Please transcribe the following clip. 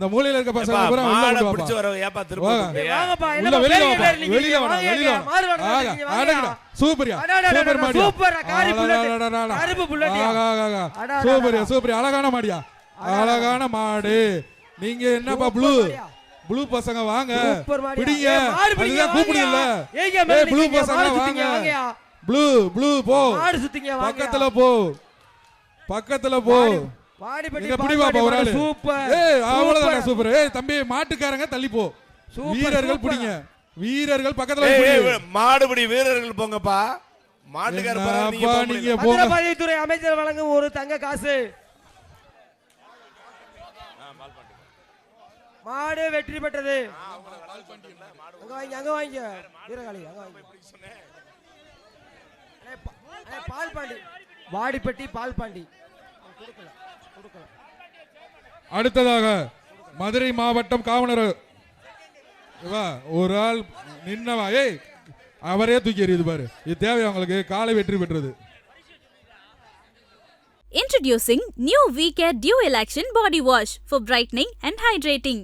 இந்த மூலையில இருக்க பசங்க பூரா உள்ள மாட கொண்டு பிடிச்சு வாப்பா. வர ஏப்பா திரும்ப வாங்கப்பா உள்ள என்ன வெளியில பேர் வாப்பா. நீங்க வெளியில வாடா, வெளியில வாடா. அடடா, சூப்பர்யா. சூப்பர் மாடியா. சூப்பர் காரி புல்லட். கருப்பு புல்லட்யா. சூப்பர்யா, சூப்பர். அழகான மாடியா. அழகான மாடு. நீங்க என்னப்பா ப்ளூ பசங்க வாங்க. பிடிங்க. அதுதான் கூப்பிடுங்கல்ல. ஏய் ப்ளூ பசங்க வாங்க. ப்ளூ போ. மாடு சுத்திங்க வாங்க. பக்கத்துல போ. வாடிப்பட்டி இங்க பிடி பாப்பா ஒரு ஆளு. சூப்பர். ஏய் அவ்வளவுதான் சூப்பர். ஏய் தம்பி மாட்டுக்காரங்க தள்ளி போ. வீரர்கள் பிடிங்க. வீரர்கள் பக்கத்துல பிடி. மாடுபிடி வீரர்கள் போங்கப்பா. மாட்டுக்கார பரவாயில்லை நீங்க போங்க. பத்திரப்பதிவுத்துறை அமைச்சர் வழங்கும் ஒரு தங்க காசு. மாடு வெற்றி பெற்றது. அங்க வாங்க வீரகாளி அங்க வாங்க. பால் பாண்டி வாடிப்பட்டி பால் பாண்டி. அடுத்ததாக மதுரை மாவட்டம் காவலர் ஒரு ஆள் நின்னவா. ஏய் அவரே தூக்கி எறியுது பாரு. இது தேவை அவங்களுக்கு. காலை வெற்றி பெற்றது. Introducing new V-Care Dual Action Body Wash for brightening and hydrating.